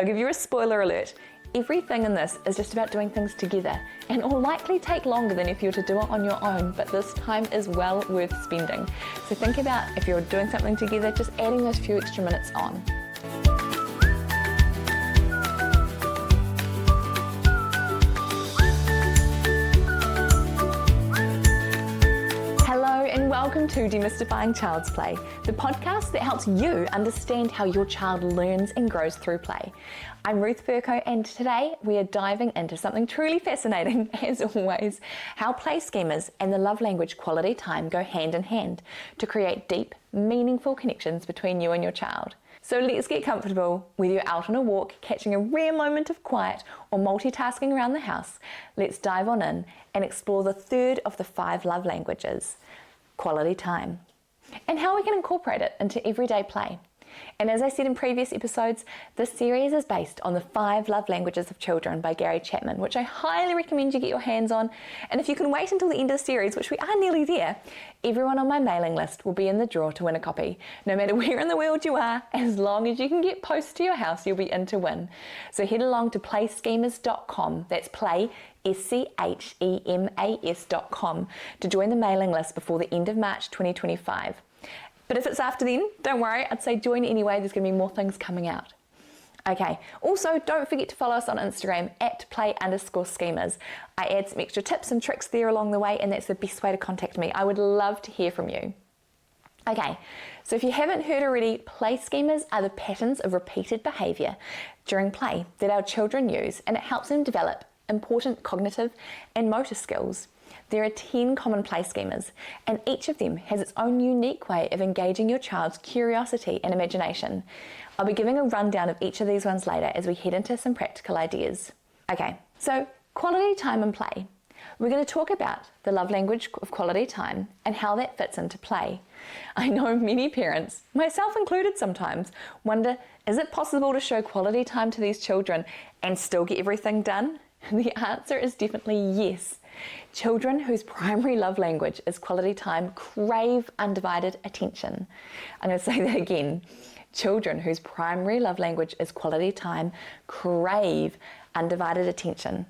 I'll give you a spoiler alert. Everything in this is just about doing things together and will likely take longer than if you were to do it on your own, but this time is well worth spending. So think about if you're doing something together, just adding those few extra minutes on. Welcome to Demystifying Child's Play, the podcast that helps you understand how your child learns and grows through play. I'm Ruth Burko, and today we are diving into something truly fascinating, as always, how play schemas and the love language quality time go hand in hand to create deep, meaningful connections between you and your child. So let's get comfortable. Whether you're out on a walk, catching a rare moment of quiet, or multitasking around the house, let's dive on in and explore the third of the 5 love languages, quality time, and how we can incorporate it into everyday play. And as I said in previous episodes, this series is based on the 5 love languages of children by Gary Chapman, which I highly recommend you get your hands on. And if you can wait until the end of the series, which we are nearly there, everyone on my mailing list will be in the draw to win a copy. No matter where in the world you are, as long as you can get post to your house, you'll be in to win. So head along to playschemas.com, that's play, schemas.com, to join the mailing list before the end of March 2025. But if it's after then, don't worry, I'd say join anyway, there's going to be more things coming out. Okay, also don't forget to follow us on Instagram at play_schemas. I add some extra tips and tricks there along the way, and that's the best way to contact me. I would love to hear from you. Okay, so if you haven't heard already, play schemas are the patterns of repeated behaviour during play that our children use, and it helps them develop important cognitive and motor skills. There are 10 common play schemas, and each of them has its own unique way of engaging your child's curiosity and imagination. I'll be giving a rundown of each of these ones later as we head into some practical ideas. Okay, so quality time and play. We're going to talk about the love language of quality time and how that fits into play. I know many parents, myself included sometimes, wonder, is it possible to show quality time to these children and still get everything done? The answer is definitely yes. Children whose primary love language is quality time crave undivided attention. I'm going to say that again. Children whose primary love language is quality time crave undivided attention.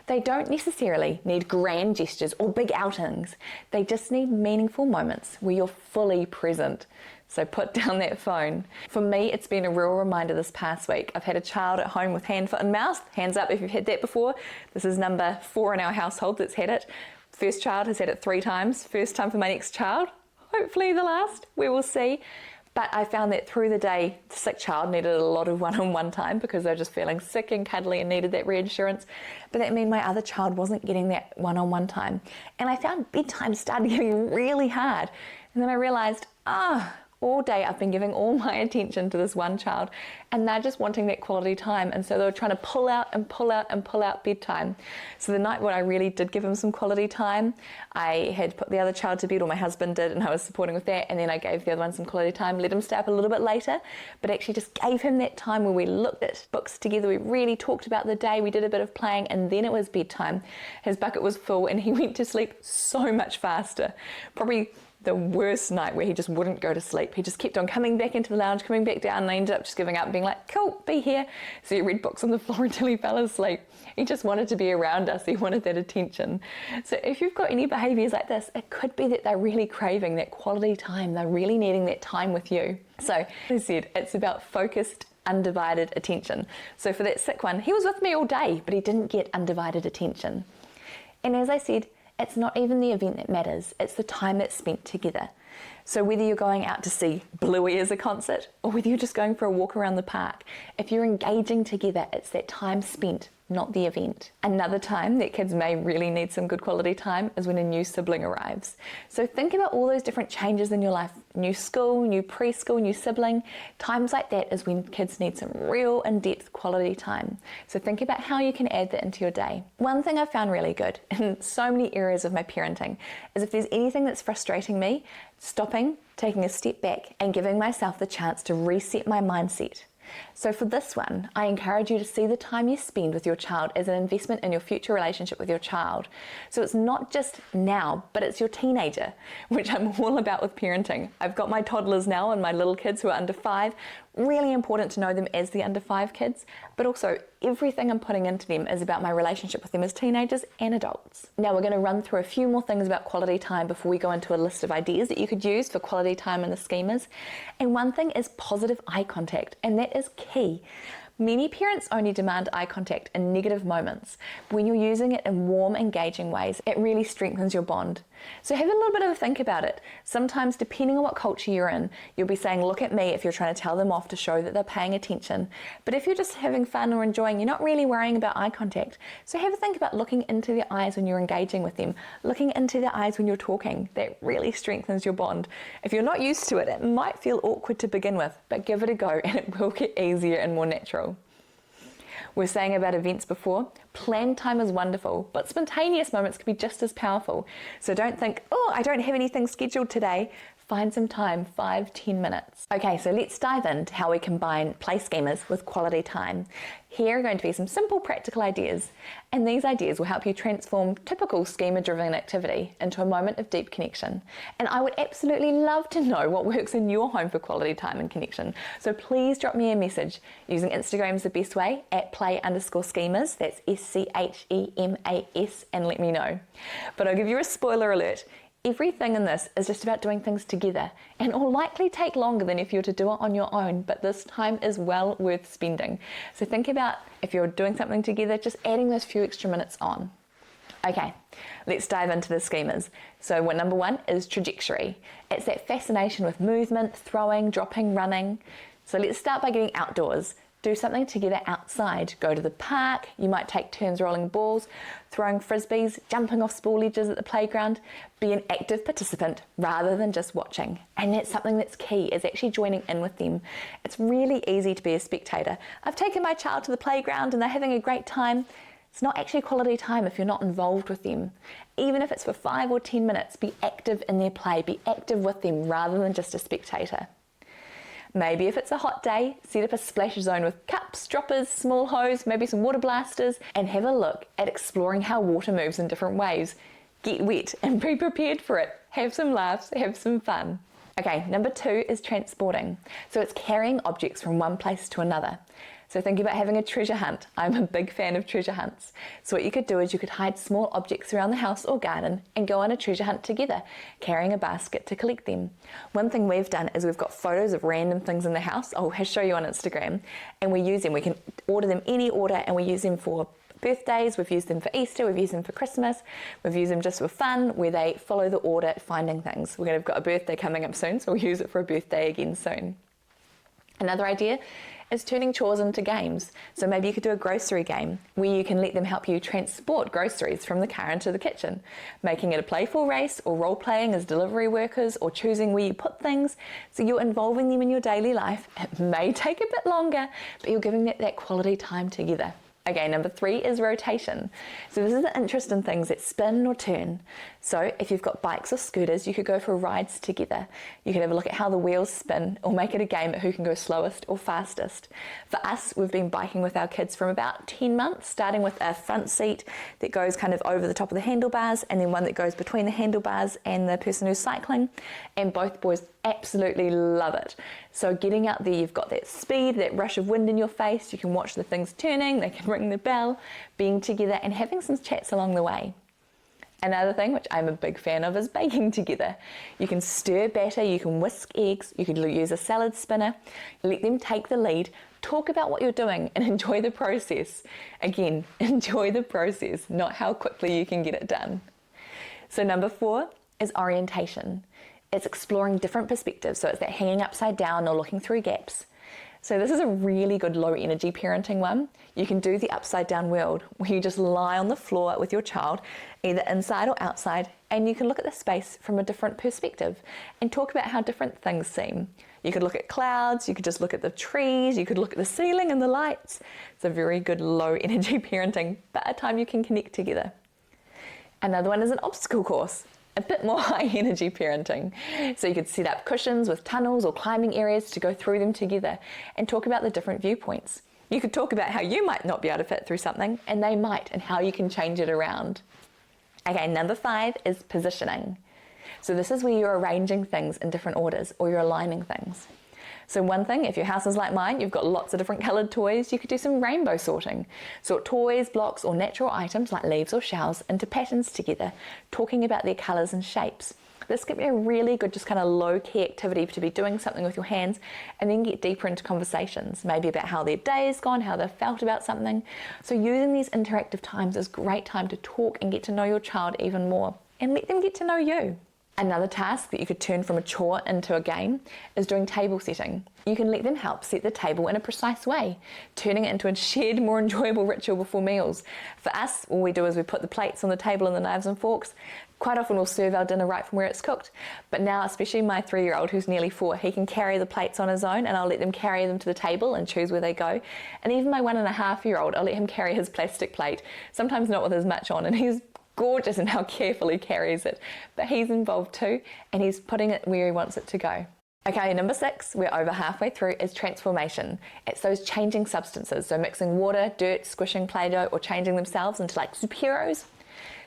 They don't necessarily need grand gestures or big outings. They just need meaningful moments where you're fully present. So put down that phone. For me, it's been a real reminder this past week. I've had a child at home with hand, foot and mouth. Hands up if you've had that before. This is number 4 in our household that's had it. First child has had it 3 times. First time for my next child. Hopefully the last. We will see. But I found that through the day, the sick child needed a lot of one-on-one time because they were just feeling sick and cuddly and needed that reassurance. But that meant my other child wasn't getting that one-on-one time. And I found bedtime started getting really hard. And then I realized, all day I've been giving all my attention to this one child, and they're just wanting that quality time, and so they were trying to pull out bedtime. So the night when I really did give him some quality time, I had put the other child to bed, or my husband did, and I was supporting with that, and then I gave the other one some quality time, let him stay up a little bit later, but actually just gave him that time where we looked at books together, we really talked about the day, we did a bit of playing, and then it was bedtime. His bucket was full and he went to sleep so much faster. Probably the worst night where he just wouldn't go to sleep. He just kept on coming back into the lounge, coming back down, and I ended up just giving up and being like, cool, be here. So he read books on the floor until he fell asleep. He just wanted to be around us. He wanted that attention. So if you've got any behaviours like this, it could be that they're really craving that quality time. They're really needing that time with you. So as I said, it's about focused, undivided attention. So for that sick one, he was with me all day, but he didn't get undivided attention. And as I said, it's not even the event that matters, it's the time that's spent together. So whether you're going out to see Bluey as a concert, or whether you're just going for a walk around the park, if you're engaging together, it's that time spent, not the event. Another time that kids may really need some good quality time is when a new sibling arrives. So think about all those different changes in your life. New school, new preschool, new sibling. Times like that is when kids need some real in-depth quality time. So think about how you can add that into your day. One thing I've found really good in so many areas of my parenting is if there's anything that's frustrating me, stopping, taking a step back and giving myself the chance to reset my mindset. So for this one, I encourage you to see the time you spend with your child as an investment in your future relationship with your child. So it's not just now, but it's your teenager, which I'm all about with parenting. I've got my toddlers now and my little kids who are under 5. really important to know them as the under 5 kids, but also everything I'm putting into them is about my relationship with them as teenagers and adults. Now we're going to run through a few more things about quality time before we go into a list of ideas that you could use for quality time in the schemas. And one thing is positive eye contact, and that is key. Many parents only demand eye contact in negative moments. When you're using it in warm, engaging ways, it really strengthens your bond. So have a little bit of a think about it. Sometimes, depending on what culture you're in, you'll be saying, look at me, if you're trying to tell them off to show that they're paying attention. But if you're just having fun or enjoying, you're not really worrying about eye contact. So have a think about looking into their eyes when you're engaging with them, looking into their eyes when you're talking. That really strengthens your bond. If you're not used to it, it might feel awkward to begin with, but give it a go and it will get easier and more natural. We were saying about events before, planned time is wonderful, but spontaneous moments can be just as powerful. So don't think, oh, I don't have anything scheduled today. Find some time, 5-10 minutes. Okay, so let's dive into how we combine play schemas with quality time. Here are going to be some simple practical ideas, and these ideas will help you transform typical schema-driven activity into a moment of deep connection. And I would absolutely love to know what works in your home for quality time and connection. So please drop me a message. Using Instagram is the best way, at play_schemas, that's SCHEMAS, and let me know. But I'll give you a spoiler alert. Everything in this is just about doing things together, and it will likely take longer than if you were to do it on your own, but this time is well worth spending. So think about, if you're doing something together, just adding those few extra minutes on. Okay, let's dive into the schemas. So number 1 is trajectory. It's that fascination with movement, throwing, dropping, running. So let's start by getting outdoors. Do something together outside. Go to the park, you might take turns rolling balls, throwing frisbees, jumping off spool ledges at the playground. Be an active participant rather than just watching. And that's something that's key, is actually joining in with them. It's really easy to be a spectator. I've taken my child to the playground and they're having a great time. It's not actually quality time if you're not involved with them. Even if it's for 5 or 10 minutes, be active in their play, be active with them rather than just a spectator. Maybe if it's a hot day, set up a splash zone with cups, droppers, small hose, maybe some water blasters, and have a look at exploring how water moves in different ways. Get wet and be prepared for it. Have some laughs, have some fun. Okay, number 2 is transporting. So it's carrying objects from one place to another. So think about having a treasure hunt. I'm a big fan of treasure hunts. So what you could do is you could hide small objects around the house or garden and go on a treasure hunt together, carrying a basket to collect them. One thing we've done is we've got photos of random things in the house. I'll show you on Instagram, and we use them. We can order them any order, and we use them for birthdays, we've used them for Easter, we've used them for Christmas, we've used them just for fun, where they follow the order, finding things. We've got a birthday coming up soon, so we'll use it for a birthday again soon. Another idea is turning chores into games. So maybe you could do a grocery game where you can let them help you transport groceries from the car into the kitchen, making it a playful race or role-playing as delivery workers or choosing where you put things. So you're involving them in your daily life. It may take a bit longer, but you're giving it that quality time together. Okay, number 3 is rotation. So this is the interest in things that spin or turn. So if you've got bikes or scooters, you could go for rides together. You could have a look at how the wheels spin, or make it a game at who can go slowest or fastest. For us, we've been biking with our kids from about 10 months, starting with a front seat that goes kind of over the top of the handlebars, and then one that goes between the handlebars and the person who's cycling. And both boys absolutely love it. So getting out there, you've got that speed, that rush of wind in your face, you can watch the things turning, they can ring the bell, being together and having some chats along the way. Another thing, which I'm a big fan of, is baking together. You can stir batter, you can whisk eggs, you can use a salad spinner, let them take the lead, talk about what you're doing and enjoy the process. Again, enjoy the process, not how quickly you can get it done. So number 4 is orientation. It's exploring different perspectives, so it's that hanging upside down or looking through gaps. So this is a really good low energy parenting one. You can do the upside down world where you just lie on the floor with your child, either inside or outside, and you can look at the space from a different perspective and talk about how different things seem. You could look at clouds, you could just look at the trees, you could look at the ceiling and the lights. It's a very good low energy parenting, but a time you can connect together. Another one is an obstacle course. A bit more high energy parenting. So you could set up cushions with tunnels or climbing areas to go through them together and talk about the different viewpoints. You could talk about how you might not be able to fit through something and they might, and how you can change it around. Okay, number 5 is positioning. So this is where you're arranging things in different orders or you're aligning things. So one thing, if your house is like mine, you've got lots of different coloured toys, you could do some rainbow sorting. Sort toys, blocks or natural items like leaves or shells into patterns together, talking about their colours and shapes. This could be a really good just kind of low-key activity to be doing something with your hands and then get deeper into conversations, maybe about how their day's gone, how they've felt about something. So using these interactive times is a great time to talk and get to know your child even more and let them get to know you. Another task that you could turn from a chore into a game is doing table setting. You can let them help set the table in a precise way, turning it into a shared, more enjoyable ritual before meals. For us, all we do is we put the plates on the table and the knives and forks. Quite often we'll serve our dinner right from where it's cooked. But now, especially my 3-year-old who's nearly 4, he can carry the plates on his own and I'll let them carry them to the table and choose where they go. And even my 1.5-year-old, I'll let him carry his plastic plate, sometimes not with as much on, and he's gorgeous in how carefully he carries it. But he's involved too, and he's putting it where he wants it to go. Okay, number 6, we're over halfway through, is transformation. It's those changing substances, so mixing water, dirt, squishing Play-Doh, or changing themselves into like superheroes.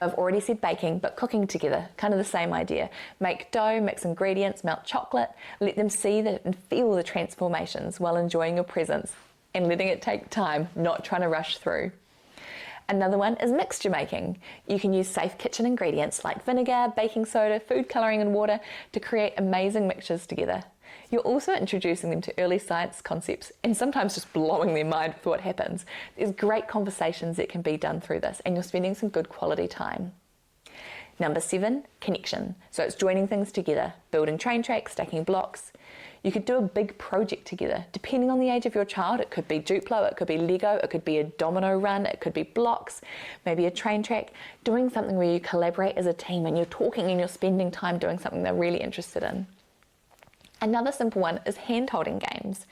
I've already said baking, but cooking together, kind of the same idea. Make dough, mix ingredients, melt chocolate, let them see that and feel the transformations while enjoying your presence and letting it take time, not trying to rush through. Another one is mixture making. You can use safe kitchen ingredients like vinegar, baking soda, food colouring and water to create amazing mixtures together. You're also introducing them to early science concepts and sometimes just blowing their mind with what happens. There's great conversations that can be done through this and you're spending some good quality time. Number 7, connection. So it's joining things together, building train tracks, stacking blocks. You could do a big project together. Depending on the age of your child, it could be Duplo, it could be Lego, it could be a domino run, it could be blocks, maybe a train track. Doing something where you collaborate as a team and you're talking and you're spending time doing something they're really interested in. Another simple one is hand-holding games.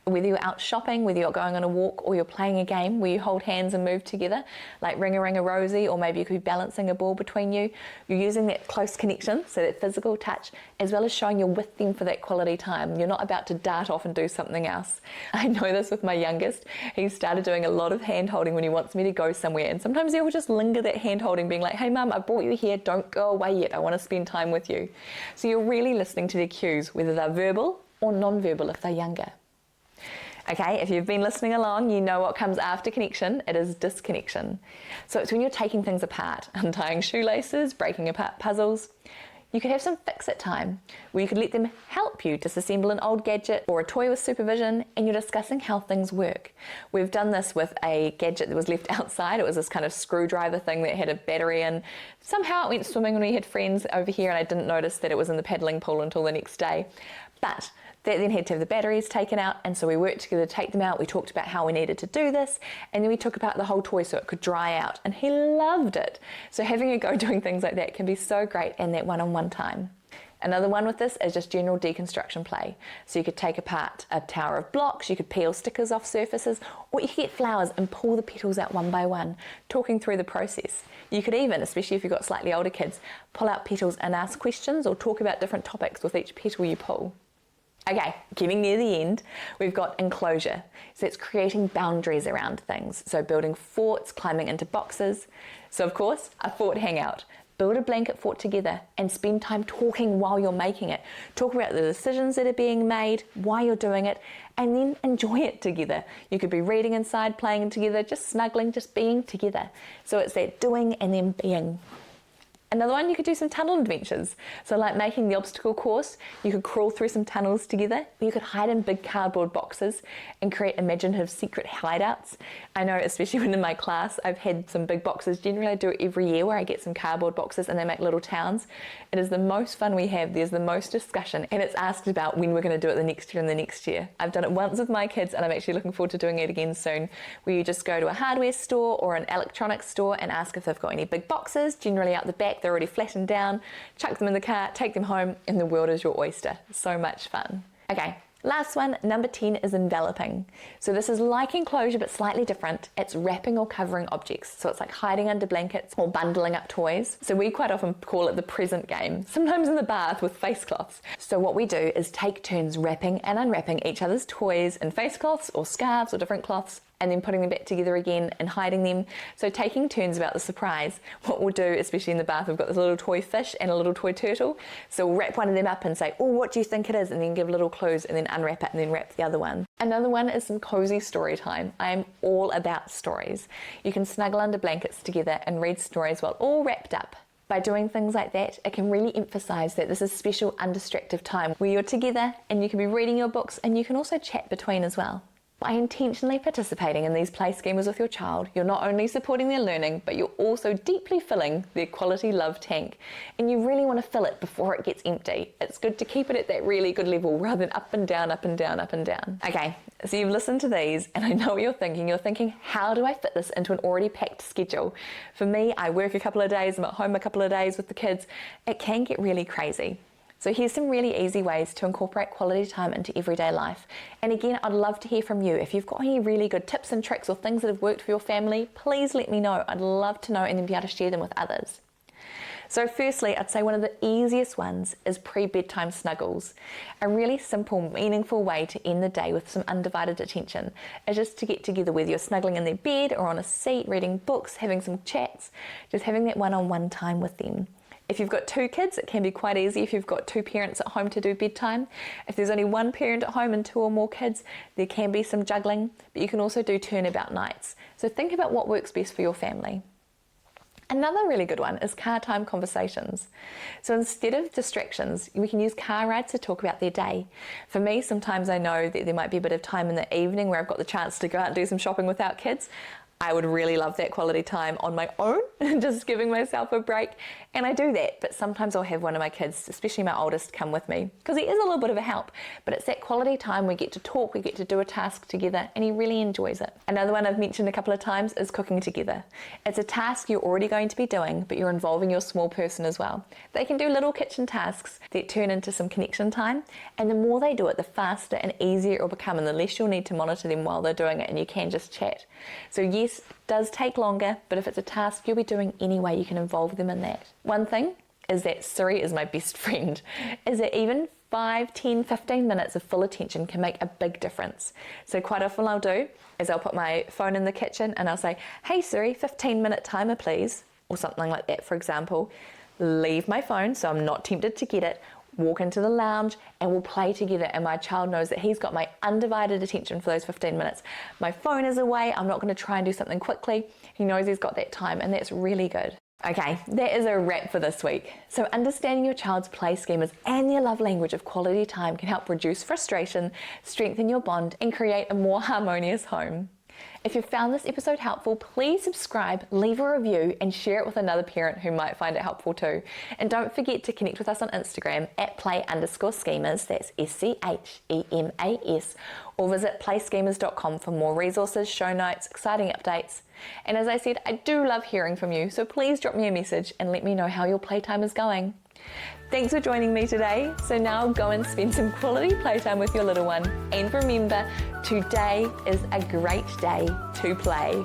Whether you're out shopping, whether you're going on a walk, or you're playing a game where you hold hands and move together, like Ring-a-Ring-a-Rosie, or maybe you could be balancing a ball between you. You're using that close connection, so that physical touch, as well as showing you're with them for that quality time. You're not about to dart off and do something else. I know this with my youngest. He started doing a lot of hand-holding when he wants me to go somewhere, and sometimes he will just linger that hand-holding, being like, hey mum, I brought you here, don't go away yet, I want to spend time with you. So you're really listening to their cues, whether they're verbal or non-verbal if they're younger. Okay, if you've been listening along, you know what comes after connection. It is disconnection. So it's when you're taking things apart, untying shoelaces, breaking apart puzzles. You could have some fix-it time, where you could let them help you disassemble an old gadget or a toy with supervision, and you're discussing how things work. We've done this with a gadget that was left outside. It was this kind of screwdriver thing that had a battery in. Somehow it went swimming when we had friends over here, and I didn't notice that it was in the paddling pool until the next day. But that then had to have the batteries taken out, and so we worked together to take them out. We talked about how we needed to do this, and then we took apart the whole toy so it could dry out, and he loved it. So having a go doing things like that can be so great in that one-on-one time. Another one with this is just general deconstruction play. So you could take apart a tower of blocks, you could peel stickers off surfaces, or you could get flowers and pull the petals out one by one, talking through the process. You could even, especially if you've got slightly older kids, pull out petals and ask questions or talk about different topics with each petal you pull. Okay, getting near the end, we've got enclosure. So it's creating boundaries around things. So building forts, climbing into boxes. So of course, a fort hangout. Build a blanket fort together and spend time talking while you're making it. Talk about the decisions that are being made, why you're doing it, and then enjoy it together. You could be reading inside, playing together, just snuggling, just being together. So it's that doing and then being. Another one, you could do some tunnel adventures. So like making the obstacle course, you could crawl through some tunnels together, or you could hide in big cardboard boxes and create imaginative secret hideouts. I know, especially when in my class, I've had some big boxes. Generally I do it every year where I get some cardboard boxes and they make little towns. It is the most fun we have. There's the most discussion, and it's asked about when we're going to do it the next year and the next year. I've done it once with my kids and I'm actually looking forward to doing it again soon, where you just go to a hardware store or an electronics store and ask if they've got any big boxes, generally out the back. They're already flattened down, chuck them in the car, take them home, and the world is your oyster. So much fun. Okay, last one, number 10 is enveloping. So this is like enclosure but slightly different. It's wrapping or covering objects. So it's like hiding under blankets or bundling up toys. So we quite often call it the present game, sometimes in the bath with face cloths. So what we do is take turns wrapping and unwrapping each other's toys in face cloths or scarves or different cloths and then putting them back together again and hiding them. So taking turns about the surprise. What we'll do, especially in the bath, we've got this little toy fish and a little toy turtle. So we'll wrap one of them up and say, oh, what do you think it is? And then give little clues and then unwrap it and then wrap the other one. Another one is some cozy story time. I am all about stories. You can snuggle under blankets together and read stories while all wrapped up. By doing things like that, it can really emphasise that this is special, undistracted time where you're together and you can be reading your books and you can also chat between as well. By intentionally participating in these play schemas with your child, you're not only supporting their learning, but you're also deeply filling their quality love tank. And you really want to fill it before it gets empty. It's good to keep it at that really good level rather than up and down, up and down, up and down. Okay, so you've listened to these and I know what you're thinking. You're thinking, how do I fit this into an already packed schedule? For me, I work a couple of days, I'm at home a couple of days with the kids. It can get really crazy. So here's some really easy ways to incorporate quality time into everyday life. And again, I'd love to hear from you. If you've got any really good tips and tricks or things that have worked for your family, please let me know. I'd love to know and then be able to share them with others. So firstly, I'd say one of the easiest ones is pre-bedtime snuggles. A really simple, meaningful way to end the day with some undivided attention is just to get together, whether you're snuggling in their bed or on a seat, reading books, having some chats, just having that one-on-one time with them. If you've got two kids, it can be quite easy if you've got two parents at home to do bedtime. If there's only one parent at home and two or more kids, there can be some juggling, but you can also do turnabout nights. So think about what works best for your family. Another really good one is car time conversations. So instead of distractions, we can use car rides to talk about their day. For me, sometimes I know that there might be a bit of time in the evening where I've got the chance to go out and do some shopping without kids. I would really love that quality time on my own, just giving myself a break. And I do that, but sometimes I'll have one of my kids, especially my oldest, come with me because he is a little bit of a help. But it's that quality time we get to talk, we get to do a task together, and he really enjoys it. Another one I've mentioned a couple of times is cooking together. It's a task you're already going to be doing, but you're involving your small person as well. They can do little kitchen tasks that turn into some connection time, and the more they do it, the faster and easier it will become, and the less you'll need to monitor them while they're doing it, and you can just chat. So yes, it does take longer, but if it's a task you'll be doing anyway, you can involve them in that. One thing is that Siri is my best friend, is that even 5, 10, 15 minutes of full attention can make a big difference. So quite often what I'll do is I'll put my phone in the kitchen and I'll say, hey Siri, 15-minute timer please, or something like that, for example. Leave my phone so I'm not tempted to get it, walk into the lounge and we'll play together, and my child knows that he's got my undivided attention for those 15 minutes. My phone is away, I'm not going to try and do something quickly. He knows he's got that time, and that's really good. Okay, that is a wrap for this week. So understanding your child's play schemas and their love language of quality time can help reduce frustration, strengthen your bond, and create a more harmonious home. If you found this episode helpful, please subscribe, leave a review, and share it with another parent who might find it helpful too. And don't forget to connect with us on Instagram at play_schemas, that's SCHEMAS, or visit playschemas.com for more resources, show notes, exciting updates. And as I said, I do love hearing from you, so please drop me a message and let me know how your playtime is going. Thanks for joining me today. So now go and spend some quality playtime with your little one. And remember, today is a great day to play.